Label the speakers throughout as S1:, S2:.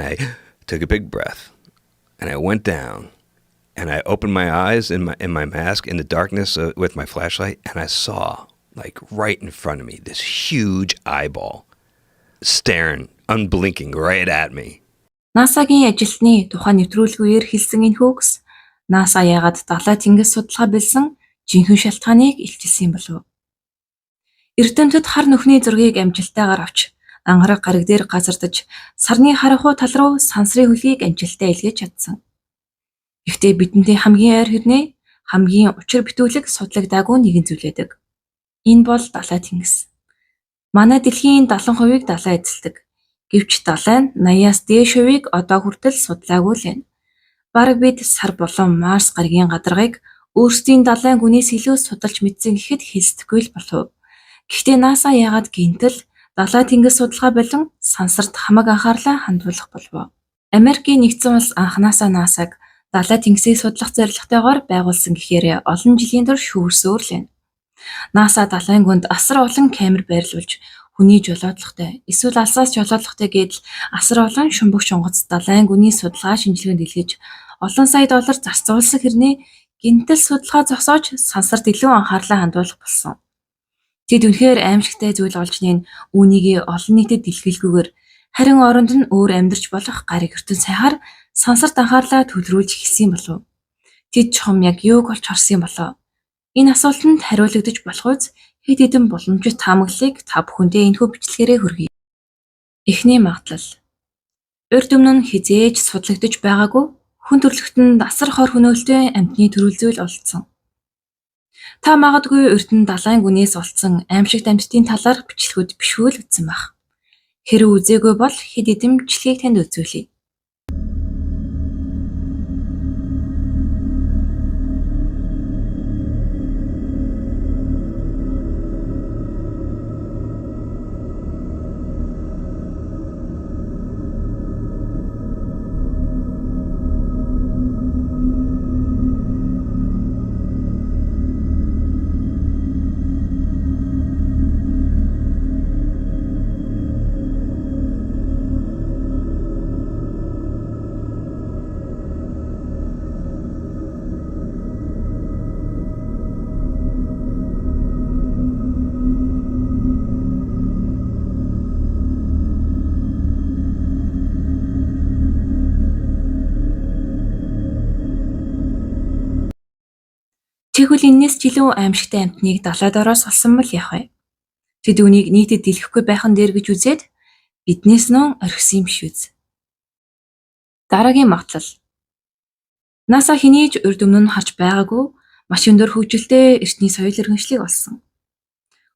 S1: I took a big breath and I went down and I opened my eyes in my mask in the darkness with my flashlight, and I saw, like right in front of me, this huge eyeball staring, unblinking, right at me.
S2: НАСА-гийн ажилтны тухайн нэвтрүүлгүүгээр хэлсэн энэ хөөс НАСА яагаад далай тэнгис судалгаа бэлсэн жинхэнэ шалтгааныг илчилсэн болов. Эрдэмтэд хар нүхний зургийг амжилттайгаар авч ангараг гариг дээр газардаж сарны харанхуй тал руу сансрын хөлгийг амжилттай илгээж чадсан. Гэхдээ бидэнтэй хамгийн ойр хэрнээ хамгийн учир битүүлэг судлагдаагүй нэгэн зүйл байдаг. Энэ бол далай тэнгис. Манай дэлхийн 70%-ийг далай эзэлдэг. Гэвч далай нь 80-аас дээш хувийг одоо хүртэл судлаагүй л байна. Бараг бид сар болон Марс гаригийн гадаргыг өөрсдийн далайн гүнээс илүү судалж мэдсэн гэхэд хэлсдэхгүй л болов. Гэхдээ НАСА яагаад гинтэл далай тэнгис судалгаа болон сансарт хамаг анхаарлаа хандуулах болов? Америкийн нэгдсэн улс анханасаа НАСА-г далай тэнгисийг судлах зорилготойгоор байгуулсан гэхээр олон жилийн турш хөвөрсөөр л байна. НАСА далайн гүнд асар олон камер байрлуулж хүний жолоодлоготой эсвэл алсаас жолоодлоготой гэдэл асар олон шумбагч онгоц далайн гүний судалгаа шинжилгээнд илгээж олон сая доллар зарцуулсан хэрнээ гинтэл судалгаа зогсоож сансарт илүү анхаарлаа хандуулах болсон. Тэд үнэхээр аимшигтай зүйл олж нэн үүнийг олон нийтэд дэлгээлгүйгээр харин оронд нь өөр амьдарч болох гариг ертөнц сайхаар сансарт анхаарлаа төвлөрүүлж эхэлсэн болов. Тэд чухам яг юуг олж харсан болов? Энэ асуултанд хариулагдаж болох үз хэд хэдэн боломжит таамаглалыг та бүхэндээ энэхүү бичлэгээрээ хүргэе. Эхний магадлал. Урд өмнө нь хизээж судлагдаж байгаагүй хүн төрөлхтөнд асар хор хөнөөлтэй амьтны төрөл зүйл олдсон. Та магадгүй урд нь далайн гүнээс олдсон аимшигт амьтдын талаар бичлэгүүд бишгүй л үзсэн байх. Хэрэв үзээгүй бол хэд хэдэн бичлэгийг танд үзүүлье. Тэгвэл энэс ч илүү аимшигтай амьтныг далайд ороос олсон бол яах вэ? Тэд үнийг нийтэд дэлгэхгүй байхан дээр гэж үзээд биднээс нөө орхисон юм биш үз. Дараагийн магадлал. НАСА хэнийг урд өмнө нь харж байгаагүй маш өндөр хөгжилтэй эртний соёл иргэншлиг олсон.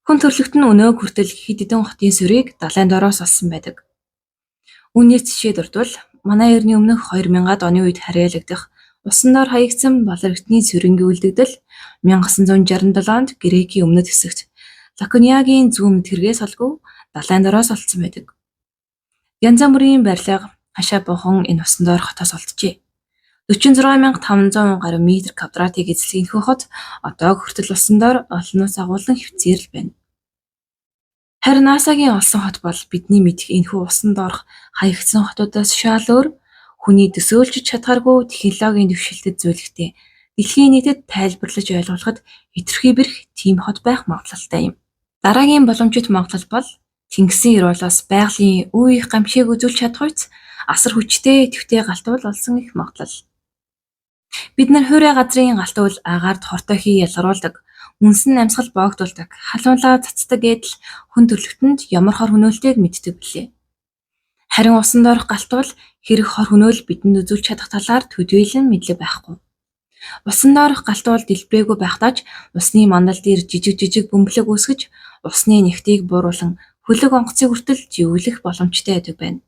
S2: Хүн төрлөخت нь өнөө хүртэл хэд хэдэн хотын сүрийг далайд ороос олсон байдаг. Үүнээс жишээ дурдвал манай эртний өмнөх 2000-ад оны үед харьяалагдах усан доор хаягдсан баларгтны сүрэнгийн үлдэгдэл 1967 онд Грекийн өмнөд хэсэгт Лакониагийн зүүн тэргээс олгүй далайн дороос олдсон байдаг. Янз бүрийн барилга хашаа бохон энэ усан доор хотоос олджээ. 46500 гаруй метр квадратыг эзлэх энэхүү хот одоо хүртэл усан доор олноос агуулan хөвцөөр л байна. Харин НАСА-гийн олсон хот бол бидний мэдэх энэхүү усан доорх хаягдсан хотуудаас шал өөр хүний төсөөлж чадхааргүй технологийн дэвшилтэд зөвлөгтэй дэлхийн нийтэд тайлбарлаж ойлгуулахад хэтэрхий бэрх тийм хот байх магадлалтай юм. Дараагийн боломжит магадлал бол тэнгисийн ирүүлээс байгалийн үе их гамшиг үзүүлж чадахуйц асар хүчтэй твтэй галтуул олсон их магадлал. Бид нар хуурай газрын галтуул агаард хортой хий ялгаруулдаг, үнсэн амьсгал боогдуулдаг, халуунлаа цацдаг гэдэл хүн төрлөختөнд ямар хор хөнөөлтийг мэддэг билээ. Харин усан доорх галтуул хэрэг хор хөнөөл бидэнд үзүүлж чадах талаар төдийлөн мэдлэг байхгүй. Усан доорх галтуул дэлбэрээгүй байхдаа ч усны мандал дээр жижиг бөмбөлөг үүсгэж усны нэгтийг бууруулан хөлөг онгоцыг хүртэл живүүлэх боломжтой байдаг байна.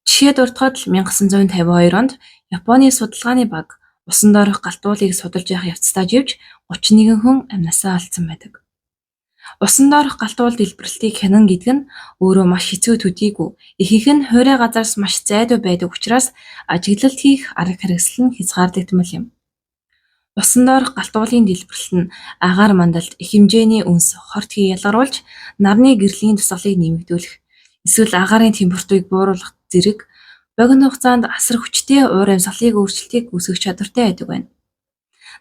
S2: Жишээ дуртахад 1952 онд Японы судалгааны баг усан доорх галтуулыг судалж явах явцдаа живж 31 хүн амнасаа алдсан байдаг. Усан доорх галтуул дэлбэрэлтийг хянан гэдэг нь өөрөө маш хэцүү төдийгүй ихэнх нь хуурай газраас маш зайдуу байдаг учраас ажиглалт хийх арга хэрэгсэл нь хязгаарлагдмал юм. Усан доорх галтуулын дэлбэрэлт нь агаар мандалд их хэмжээний үнс хорт хий ялгаруулж нарны гэрлийн тусгалыг нэмэгдүүлэх, эсвэл агаарын температурыг бууруулах зэрэг богино хугацаанд асар хүчтэй уур амьсгалын өөрчлөлтийг үүсгэх чадвартай байдаг байна.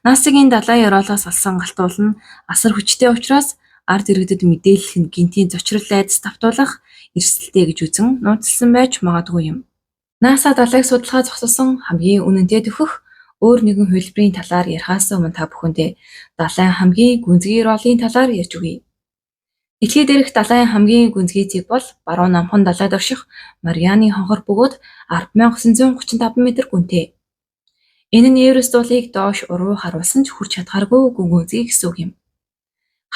S2: НАСА-гийн далайн ёроолоос олсон галтуул нь асар хүчтэй учраас ард иргэдэд мэдээлэл нь гинтийн зочрол айдас давтуулах эрсдэлтэй гэж үзэн нууцлсан байж магадгүй юм. НАСА далайг судалгаа зогсоосон хамгийн үнэнтэй төхөх өөр нэгэн хувилбарын талаар ярихаас өмнө та бүхэндээ далайн хамгийн гүнзгий ролын талаар ярьж өгье. Дэлхий дээрх далайн хамгийн гүнзгий цэг бол баруун намхан далайд орших Марианы хонхор бөгөөд 10,935 м гүнтэй. Энэ нь Эверест уулыг доош уруу харуулсан ч хүрч чадхааргүй гүн гүнзгий гэсэн үг юм.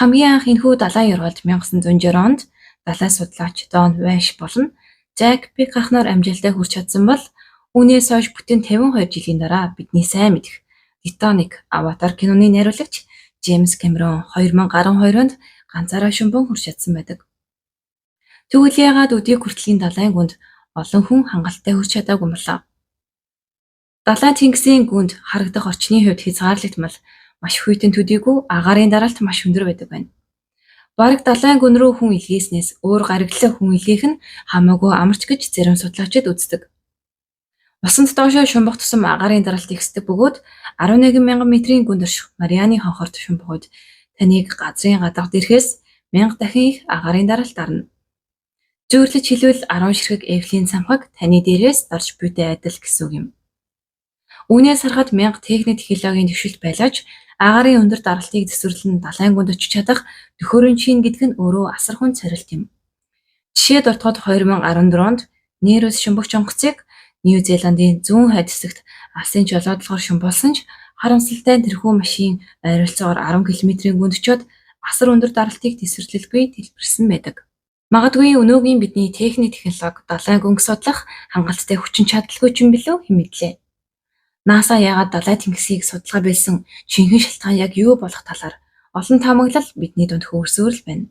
S2: Хамгийн анх энэхүү далайн ёроолд 1960 онд далай судлаач Дон Вэш болон Жак Пик ахнаар амжилттай хүрч чадсан бол үүнээс хойш бүтэн 52 жилийн дараа бидний сайн мэдэх Titanic Аватар киноны найруулагч Джеймс Кэмерон 2012 онд ганцаараа шумбан хүрч чадсан байдаг. Тэгвэл яагаад өдийг хүртлийн далайн гүнд олон хүн хангалттай хүрч чадаагүй юм болов? Далайн тэнгисийн гүнд харагдах орчны хувьд хязгаарлагдмал маш их үеийн төдийгүй агаарын дараалт маш өндөр байдаг байна. Бараг далайн гүн рүү хүн илгээснээс өөр гариглах хүн илгээх нь хамаагүй амарч гэж зарим судлаачид үздэг. Усанд доошоо шумбах тусам агаарын дараалт ихсдэг бөгөөд 11,000 метрийн гүнд орших Марианы хонхорт шумбах үед таныг газрын гадагт ирэхээс 1000 дахин их агаарын дараалт арна. Зүйрлэж хэлбэл 10 ширхэг Эйфелийн цамхаг таны дээрээс дарж буйтай адил гэсэн үг юм. Үүнээс харахад 1000 техник технологийн төвшөлт байлаач агаарын өндөр даралтыг төсвөрлөн далайн гүнд очиж чадах төхөөрөмж хийн гэдэг нь өөрөө асар хүнд сорилт юм. Жишээ дутахад 2014 онд Нейрос шумбагч онгоцыг Нью Зеландын зүүн хойд хэсэгт алсын жолоодлогоор шумбуулсан ч харамсалтай нь тэрхүү машин ойролцоогоор 10 км-ийн гүнд очиод асар өндөр даралтыг төсвөрлөлгүй дэлбэрсэн байдаг. Магадгүй өнөөгийн бидний техник технологи далайн гүнг судлах хангалттай хүчин чадалгүй ч юм билүү хэн мэдлээ. НАСА яагаад далай тэнгисийг судалгаа билсэн шинэхэн шалтгаан яг юу болох талаар олон таамаглал бидний дунд хөрсөөр л байна.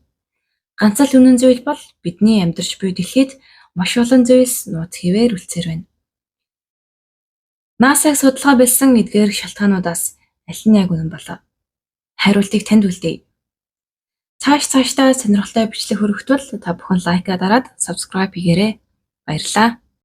S2: Ганц л үнэн зүйл бол бидний амьдарч буй дэлхийд маш олон зүйлс нууц хэвээр үлдсээр байна. НАСА-г судалгаа билсэн эдгээр шалтгаануудаас аль нь яг үнэн болов? Хариултыг танд үлдээе. Цаашдаа сонирхолтой бичлэг хүрэхтвэл та бүхэн лайкаа дараад subscribe хийгээрэй. Баярлалаа.